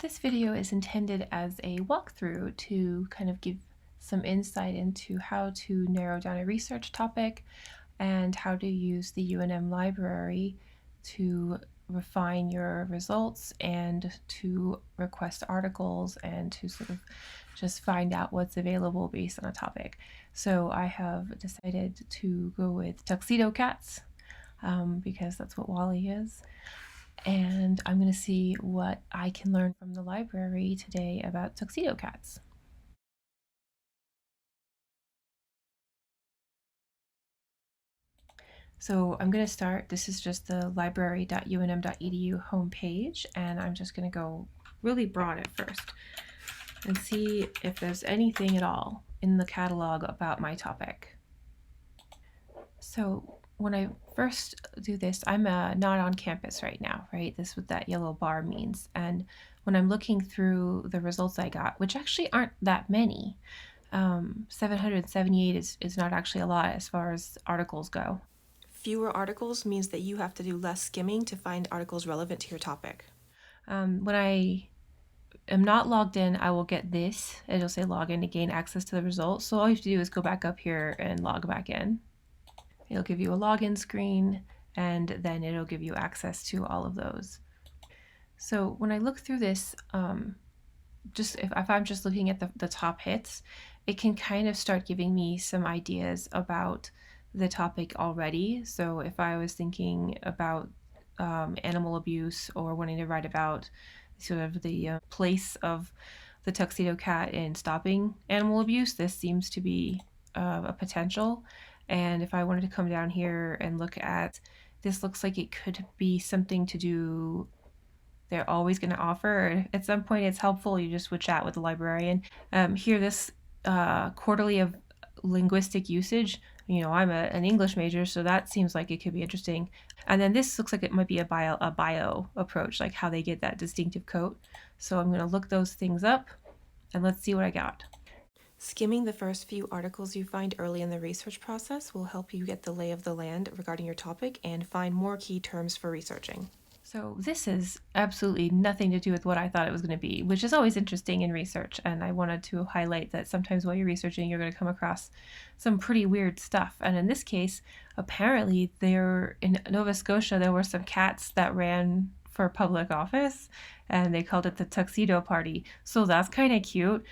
This video is intended as a walkthrough to kind of give some insight into how to narrow down a research topic and how to use the UNM library to refine your results and to request articles and to sort of just find out what's available based on a topic. So I have decided to go with tuxedo cats because that's what Wally is. And I'm going to see what I can learn from the library today about tuxedo cats. So I'm going to start, this is just the library.unm.edu homepage, and I'm just going to go really broad at first and see if there's anything at all in the catalog about my topic. So when I first do this, I'm not on campus right now, right? This is what that yellow bar means. And when I'm looking through the results I got, which actually aren't that many, 778 is not actually a lot as far as articles go. Fewer articles means that you have to do less skimming to find articles relevant to your topic. When I am not logged in, I will get this. It'll say log in to gain access to the results. So all you have to do is go back up here and log back in. It'll give you a login screen, and then it'll give you access to all of those. So when I look through this, just if I'm just looking at the top hits, it can kind of start giving me some ideas about the topic already. So if I was thinking about animal abuse or wanting to write about sort of the place of the tuxedo cat in stopping animal abuse, this seems to be a potential. And if I wanted to come down here and look at, this looks like it could be something to do, they're always going to offer. At some point it's helpful, you just would chat with the librarian. Here, this quarterly of linguistic usage, you know, I'm an English major, so that seems like it could be interesting. And then this looks like it might be a bio approach, like how they get that distinctive coat. So I'm going to look those things up and let's see what I got. Skimming the first few articles you find early in the research process will help you get the lay of the land regarding your topic and find more key terms for researching. So this is absolutely nothing to do with what I thought it was going to be, which is always interesting in research. And I wanted to highlight that sometimes while you're researching, you're going to come across some pretty weird stuff. And in this case, apparently there in Nova Scotia, there were some cats that ran for public office, and they called it the Tuxedo Party. So that's kind of cute.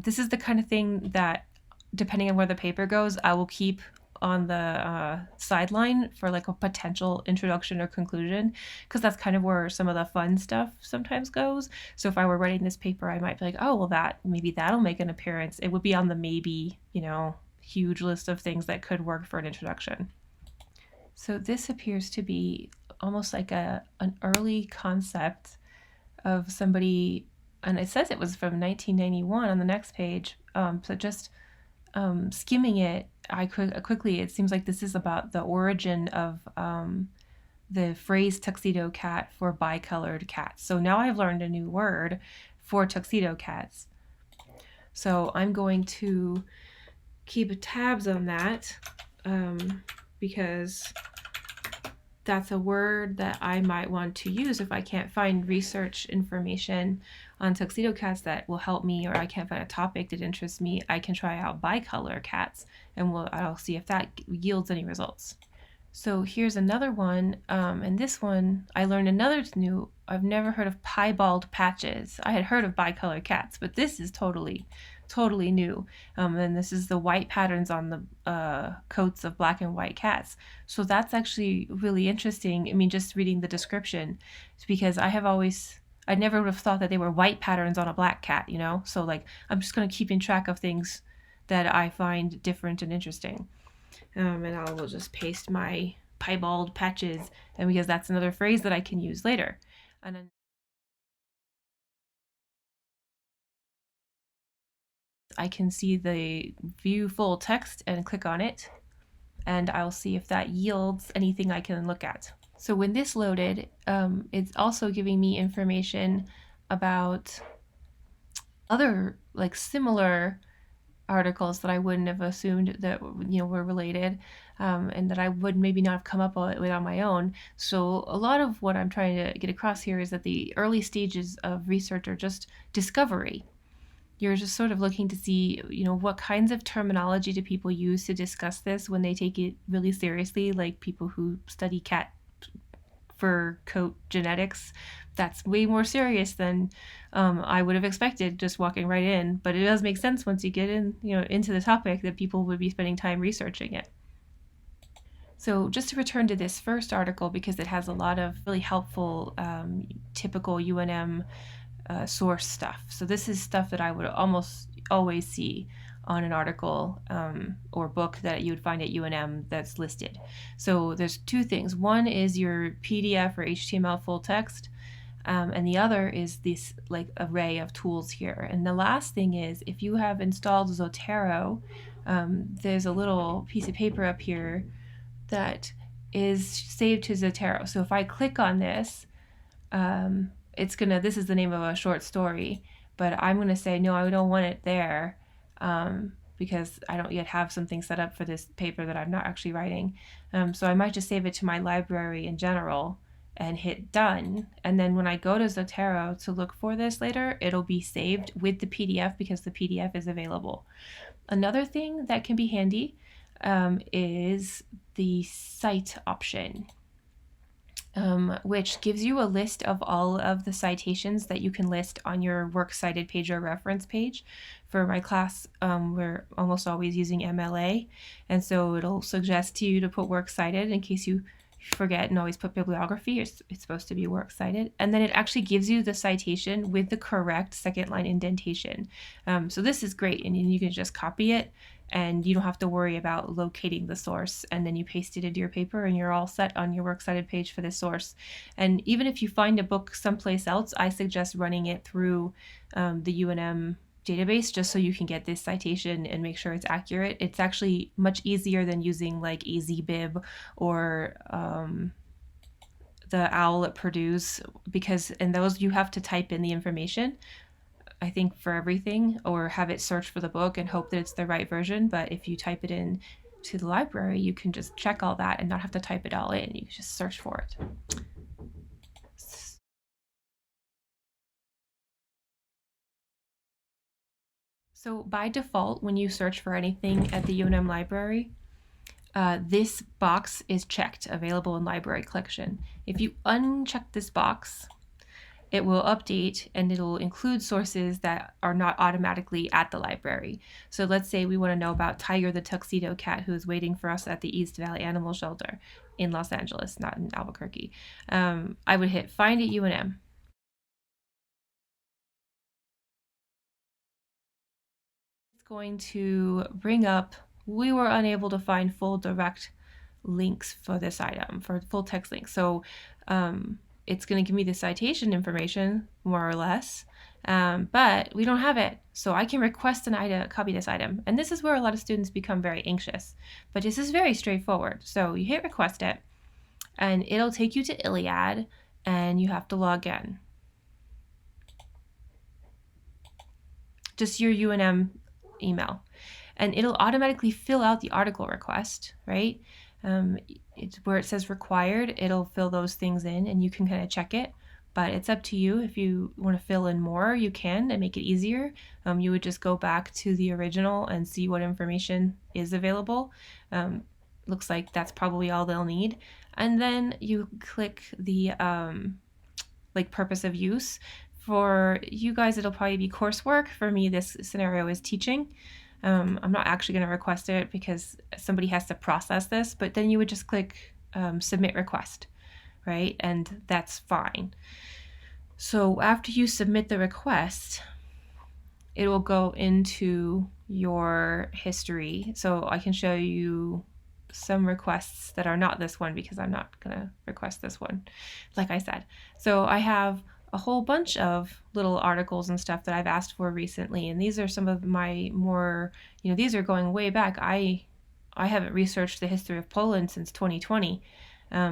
This is the kind of thing that, depending on where the paper goes, I will keep on the sideline for like a potential introduction or conclusion, because that's kind of where some of the fun stuff sometimes goes. So if I were writing this paper, I might be like, oh, well, that maybe that'll make an appearance. It would be on the maybe, you know, huge list of things that could work for an introduction. So this appears to be almost like an early concept of somebody, and it says it was from 1991 on the next page. So just skimming it, quickly, it seems like this is about the origin of the phrase tuxedo cat for bicolored cats. So now I've learned a new word for tuxedo cats. So I'm going to keep tabs on that because that's a word that I might want to use if I can't find research information on tuxedo cats that will help me, or I can't find a topic that interests me. I can try out bicolor cats, and I'll see if that yields any results. So here's another one, and this one I learned another new. I've never heard of piebald patches. I had heard of bicolor cats, but this is totally new. And this is the white patterns on the coats of black and white cats. So that's actually really interesting. I mean, just reading the description, it's because I never would have thought that they were white patterns on a black cat, you know? So like, I'm just going to keep in track of things that I find different and interesting. And I will just paste my piebald patches, and because that's another phrase that I can use later. And then I can see the view full text and click on it, and I'll see if that yields anything I can look at. So when this loaded, it's also giving me information about other like similar articles that I wouldn't have assumed that, you know, were related. and that I would maybe not have come up with on my own. So a lot of what I'm trying to get across here is that the early stages of research are just discovery. You're just sort of looking to see, what kinds of terminology do people use to discuss this when they take it really seriously, like people who study cat fur coat genetics. That's way more serious than I would have expected just walking right in. But it does make sense once you get into the topic that people would be spending time researching it. So just to return to this first article, because it has a lot of really helpful typical UNM source stuff. So this is stuff that I would almost always see on an article or book that you would find at UNM that's listed. So there's two things. One is your PDF or HTML full text, and the other is this like array of tools here. And the last thing is if you have installed Zotero, there's a little piece of paper up here that is saved to Zotero. So if I click on this, this is the name of a short story, but I'm gonna say, no, I don't want it there, because I don't yet have something set up for this paper that I'm not actually writing. So I might just save it to my library in general and hit done. And then when I go to Zotero to look for this later, it'll be saved with the PDF because the PDF is available. Another thing that can be handy is the cite option, which gives you a list of all of the citations that you can list on your works cited page or reference page. For my class, we're almost always using MLA, and so it'll suggest to you to put works cited in case you forget and always put bibliography. It's supposed to be works cited, and then it actually gives you the citation with the correct second line indentation. So this is great, and you can just copy it and you don't have to worry about locating the source, and then you paste it into your paper and you're all set on your works cited page for this source. And even if you find a book someplace else, I suggest running it through the UNM database just so you can get this citation and make sure it's accurate. It's actually much easier than using like AZBib or the OWL at Purdue's, because in those you have to type in the information, I think, for everything, or have it search for the book and hope that it's the right version. But if you type it in to the library, you can just check all that and not have to type it all in. You can just search for it. So by default, when you search for anything at the UNM library, this box is checked, available in library collection. If you uncheck this box, it will update and it'll include sources that are not automatically at the library. So let's say we want to know about Tiger the tuxedo cat who is waiting for us at the East Valley Animal Shelter in Los Angeles, not in Albuquerque. I would hit find at UNM. It's going to bring up, we were unable to find full direct links for this item, for full text links. So it's going to give me the citation information, more or less, but we don't have it. So I can request an item, copy this item. And this is where a lot of students become very anxious. But this is very straightforward. So you hit request it, and it'll take you to ILLIAD, and you have to log in. Just your UNM email. And it'll automatically fill out the article request, right? It's where it says required, it'll fill those things in and you can kind of check it, but it's up to you. If you want to fill in more, you can and make it easier. You would just go back to the original and see what information is available. Looks like that's probably all they'll need. And then you click the purpose of use. For you guys, it'll probably be coursework. For me, this scenario is teaching. I'm not actually going to request it because somebody has to process this, but then you would just click submit request, right? And that's fine. So after you submit the request, it will go into your history. So I can show you some requests that are not this one because I'm not going to request this one, like I said. So I have a whole bunch of little articles and stuff that I've asked for recently, and these are some of my more, these are going way back. I haven't researched the history of Poland since 2020,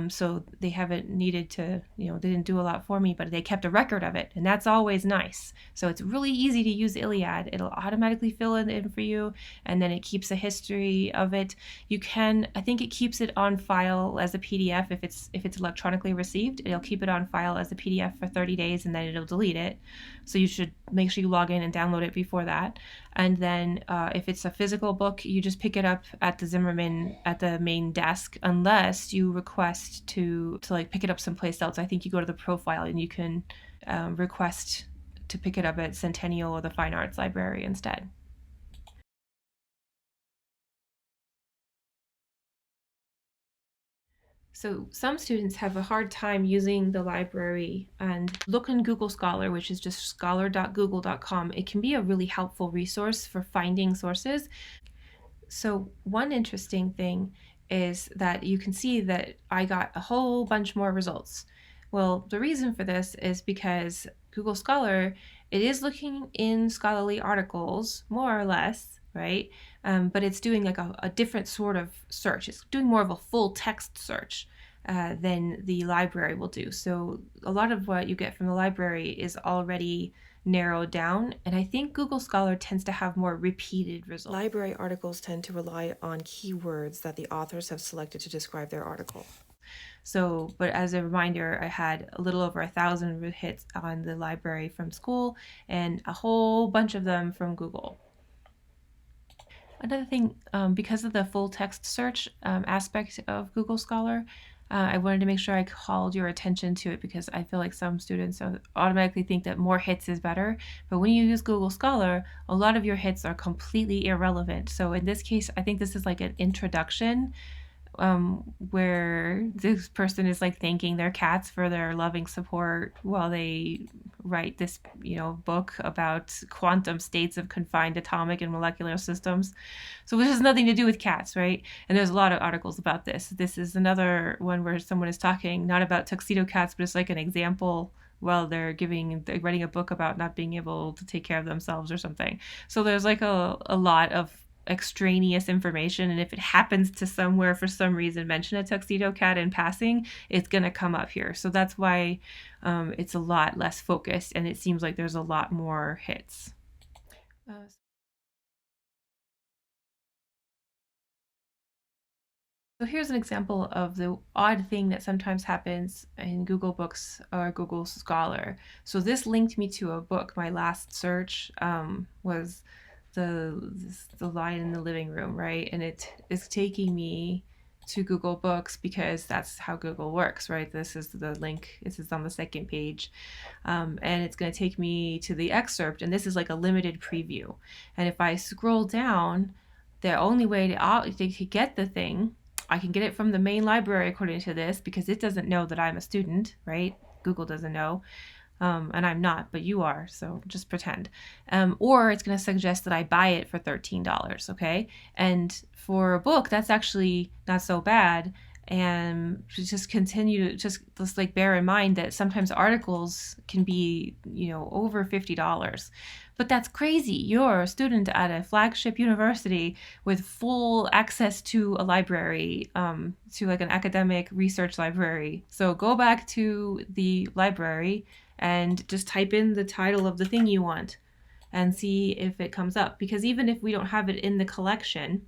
So they haven't needed to, they didn't do a lot for me, but they kept a record of it, and that's always nice. So it's really easy to use ILLIAD. It'll automatically fill it in for you, and then it keeps a history of it. I think it keeps it on file as a PDF if it's electronically received. It'll keep it on file as a PDF for 30 days, and then it'll delete it. So you should make sure you log in and download it before that. And then if it's a physical book, you just pick it up at the Zimmerman at the main desk, unless you request to like pick it up someplace else. I think you go to the profile and you can request to pick it up at Centennial or the Fine Arts Library instead. So some students have a hard time using the library, and look in Google Scholar, which is just scholar.google.com. It can be a really helpful resource for finding sources. So one interesting thing is that you can see that I got a whole bunch more results. Well, the reason for this is because Google Scholar, it is looking in scholarly articles, more or less, right? But it's doing like a different sort of search. It's doing more of a full text search than the library will do. So a lot of what you get from the library is already narrowed down, and I think Google Scholar tends to have more repeated results. Library articles tend to rely on keywords that the authors have selected to describe their article. So, but as a reminder, I had a little over 1,000 hits on the library from school and a whole bunch of them from Google. Another thing, because of the full text search aspect of Google Scholar, I wanted to make sure I called your attention to it, because I feel like some students automatically think that more hits is better. But when you use Google Scholar, a lot of your hits are completely irrelevant. So in this case, I think this is like an introduction where this person is like thanking their cats for their loving support while they write this, book about quantum states of confined atomic and molecular systems. So this has nothing to do with cats, right? And there's a lot of articles about this. This is another one where someone is talking not about tuxedo cats, but it's like an example while they're writing a book about not being able to take care of themselves or something. So there's like a lot of extraneous information, and if it happens to somewhere for some reason mention a tuxedo cat in passing, it's going to come up here. So that's why it's a lot less focused, and it seems like there's a lot more hits. So here's an example of the odd thing that sometimes happens in Google Books or Google Scholar. So this linked me to a book. My last search was the Lion in the Living Room, right? And it is taking me to Google Books because that's how Google works, right? This is the link. This is on the second page. And it's going to take me to the excerpt, and this is like a limited preview. And if I scroll down, the only way to get the thing, I can get it from the main library according to this, because it doesn't know that I'm a student, right? Google doesn't know. And I'm not, but you are, so just pretend. Or it's going to suggest that I buy it for $13, okay? And for a book, that's actually not so bad. And just continue to just like bear in mind that sometimes articles can be, over $50. But that's crazy. You're a student at a flagship university with full access to a library, to like an academic research library. So go back to the library and just type in the title of the thing you want and see if it comes up. Because even if we don't have it in the collection,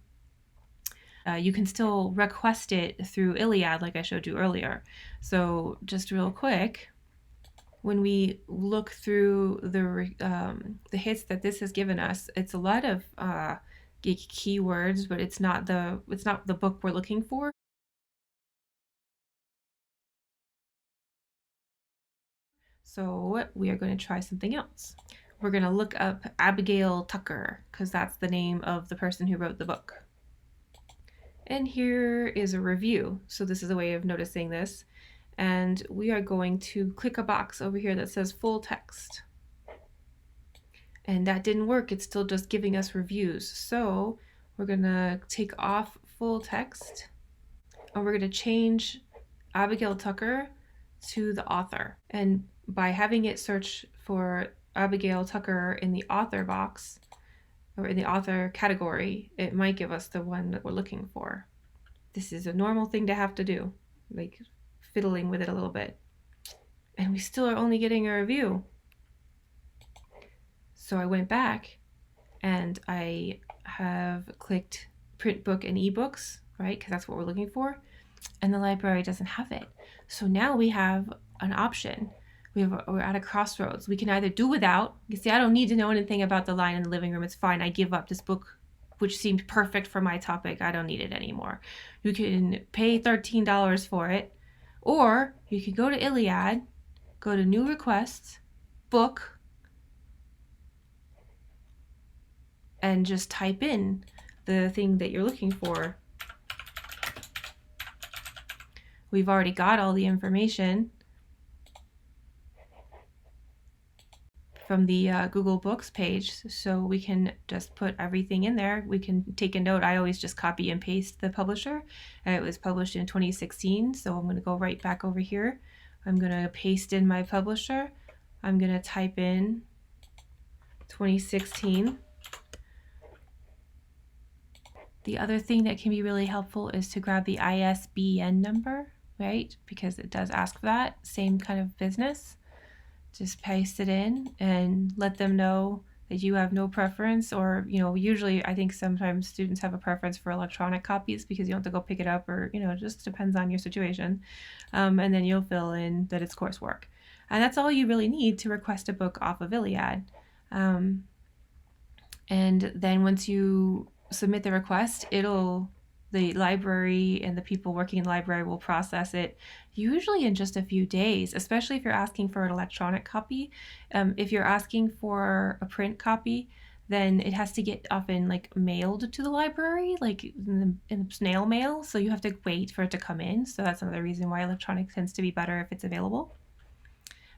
you can still request it through ILLIAD like I showed you earlier. So just real quick, when we look through the hits that this has given us, it's a lot of keywords, but it's not the book we're looking for. So we are going to try something else. We're going to look up Abigail Tucker, because that's the name of the person who wrote the book. And here is a review. So this is a way of noticing this. And we are going to click a box over here that says full text. And that didn't work. It's still just giving us reviews. So we're going to take off full text, and we're going to change Abigail Tucker to the author. And by having it search for Abigail Tucker in the author box, or in the author category, it might give us the one that we're looking for. This is a normal thing to have to do. like fiddling with it a little bit. And we still are only getting a review. So I went back and I have clicked print book and ebooks, right? Because that's what we're looking for. And the library doesn't have it. So now we have an option. We're at a crossroads. We can either do without. You see, I don't need to know anything about the line in the living room. It's fine. I give up this book, which seemed perfect for my topic. I don't need it anymore. You can pay $13 for it, or you can go to ILLIAD, go to New Requests, Book, and just type in the thing that you're looking for. We've already got all the information from the Google Books page, so we can just put everything in there. We can take a note. I always just copy and paste the publisher. It was published in 2016, so I'm going to go right back over here. I'm going to paste in my publisher. I'm going to type in 2016. The other thing that can be really helpful is to grab the ISBN number, right? Because it does ask for that. Same kind of business. Just paste it in and let them know that you have no preference, or, usually I think sometimes students have a preference for electronic copies because you don't have to go pick it up, or, it just depends on your situation. And then you'll fill in that it's coursework. And that's all you really need to request a book off of ILLIAD. And then once you submit the request, the library and the people working in the library will process it usually in just a few days, especially if you're asking for an electronic copy. If you're asking for a print copy, then it has to get often mailed to the library, like in the snail mail. So you have to wait for it to come in. So that's another reason why electronic tends to be better if it's available.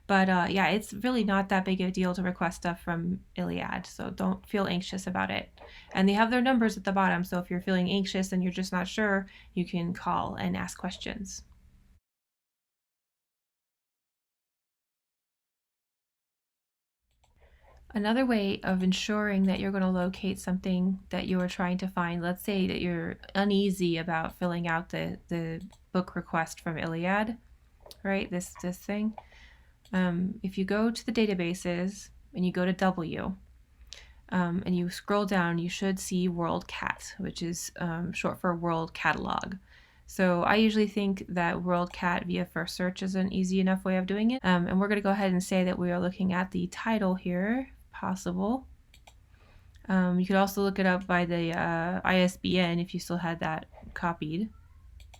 But yeah, it's really not that big of a deal to request stuff from ILLIAD, so don't feel anxious about it. And they have their numbers at the bottom, so if you're feeling anxious and you're just not sure, you can call and ask questions. Another way of ensuring that you're going to locate something that you are trying to find, let's say that you're uneasy about filling out the book request from ILLIAD, right? This thing. If you go to the databases and you go to W, and you scroll down, you should see WorldCat, which is short for World Catalog. So I usually think that WorldCat via first search is an easy enough way of doing it. And we're going to go ahead and say that we are looking at the title here, possible. You could also look it up by the ISBN if you still had that copied.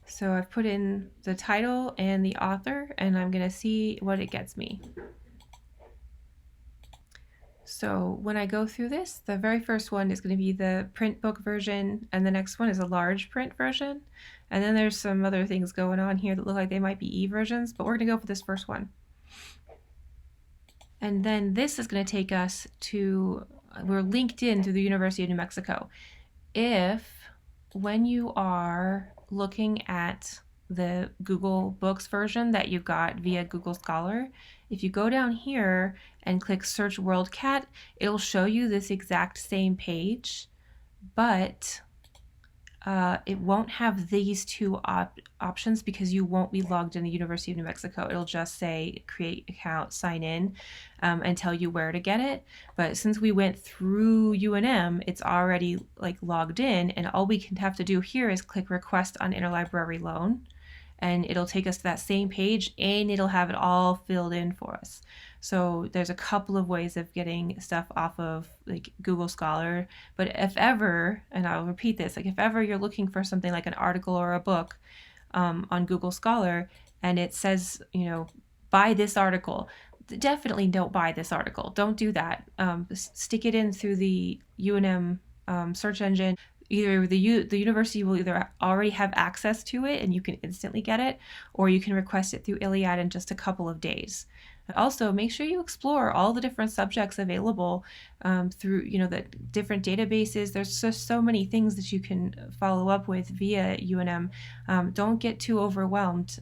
So I've put in the title and the author, and I'm going to see what it gets me. So when I go through this, the very first one is going to be the print book version, and the next one is a large print version. And then there's some other things going on here that look like they might be e-versions, but we're going to go for this first one. And then this is going to take us to, we're linked in to the University of New Mexico. When you are looking at the Google Books version that you got via Google Scholar, if you go down here and click Search WorldCat, it'll show you this exact same page, but it won't have these two options because you won't be logged in the University of New Mexico. It'll just say create account, sign in, and tell you where to get it. But since we went through UNM, it's already logged in, and all we can have to do here is click request on interlibrary loan, and it'll take us to that same page, and it'll have it all filled in for us. So there's a couple of ways of getting stuff off of Google Scholar. But if ever, and I'll repeat this, if ever you're looking for something like an article or a book on Google Scholar, and it says, buy this article, definitely don't buy this article. Don't do that. Stick it in through the UNM search engine. Either the university will either already have access to it and you can instantly get it, or you can request it through ILLIAD in just a couple of days. Also, make sure you explore all the different subjects available through the different databases. There's just so many things that you can follow up with via UNM. Don't get too overwhelmed.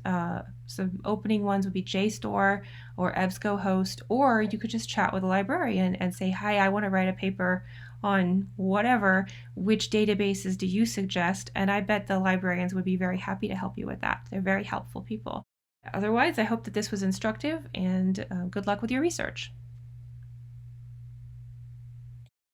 Some opening ones would be JSTOR or EBSCOhost, or you could just chat with a librarian and say, hi, I want to write a paper on whatever, which databases do you suggest? And I bet the librarians would be very happy to help you with that. They're very helpful people. Otherwise, I hope that this was instructive, and good luck with your research.